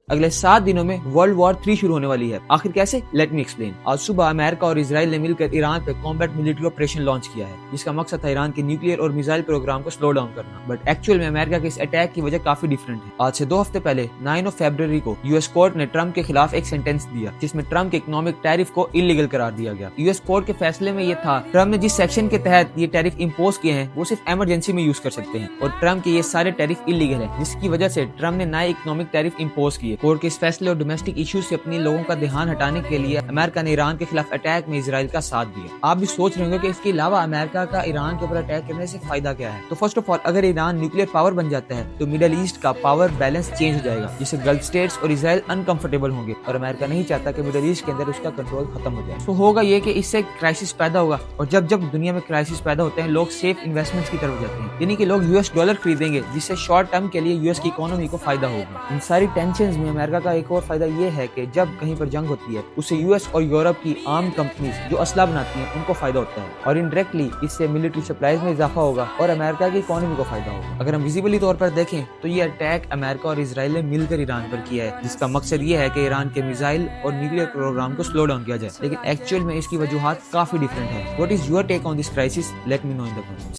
اگلے 7 دنوں میں ورلڈ وار 3 شروع ہونے والی ہے. آخر کیسے؟ Let me explain. آج صبح امریکہ اور اسرائیل نے مل کر ایران پہ کمبیٹ ملٹری آپریشن لانچ کیا ہے جس کا مقصد تھا ایران کے نیوکلیئر اور میزائل پروگرام کو سلو ڈاؤن کرنا. بٹ ایکچوئل میں امریکہ کے اس اٹیک کی وجہ کافی ڈفرنٹ ہے. آج سے 2 ہفتے پہلے 9 فیبروری کو یو ایس کورٹ نے ٹرمپ کے خلاف ایک سینٹینس دیا جس میں ٹرمپ کے اکنامک ٹیرف کو انلیگل قرار دیا گیا. یو ایس کورٹ کے فیصلے میں یہ تھا ٹرمپ نے جس سیکشن کے تحت یہ ٹیرف امپوز کیے ہیں وہ صرف ایمرجنسی میں یوز کر سکتے ہیں اور ٹرمپ کے یہ سارے ٹیرف انلیگل ہیں جس کی وجہ سے ٹرمپ نے نئے اکنامک ٹیرف امپوز کیے. کورٹ کے اس فیصلے اور ڈومیسٹک ایشوز سے اپنے لوگوں کا دھیان ہٹانے کے لیے امریکہ نے ایران کے خلاف اٹیک میں اسرائیل کا ساتھ دیا. آپ بھی سوچ رہے ہوں گے کہ اس کے علاوہ امریکہ کا ایران کے اوپر اٹیک کرنے سے فائدہ کیا ہے. تو فرسٹ آف آل اگر ایران نیوکلیئر پاور بن جاتا ہے تو مڈل ایسٹ کا پاور بیلنس چینج ہو جائے گا جس سے گلف اسٹیٹس اور اسرائیل انکمفرٹیبل ہوں گے اور امریکہ نہیں چاہتا کہ مڈل ایسٹ کے اندر اس کا کنٹرول ختم ہو جائے. تو ہوگا یہ کہ اس سے کرائسس پیدا ہوگا اور جب دنیا میں کرائسس پیدا ہوتے ہیں لوگ سیف انویسٹمنٹس کی طرف جاتے ہیں یعنی کہ لوگ US ڈالر خریدیں گے جس سے شارٹ ٹرم کے لیے US کی اکانومی کو فائدہ ہوگا. ان ساری ٹینشنز میں امریکہ کا ایک اور فائدہ یہ ہے کہ جب کہیں پر جنگ ہوتی ہے اس سے US اور یورپ کی عام کمپنیز جو اسلحہ بناتی ہیں ان کو فائدہ ہوتا ہے اور انڈائریکٹلی اس سے ملٹری سپلائز میں اضافہ ہوگا اور امریکہ کی اکانومی کو فائدہ ہوگا. اگر ہم ویزیبلی طور پر دیکھیں تو یہ اٹیک امریکہ اور اسرائیل نے مل کر ایران پر کیا ہے جس کا مقصد یہ ہے کہ ایران کے میزائل اور نیوکلیئر پروگرام کو سلو ڈاؤن کیا جائے. لیکن ایکچوئل میں اس کی وجوہات کافی ڈفرنٹ ہے. What is your take on this crisis? Let me know in the comments.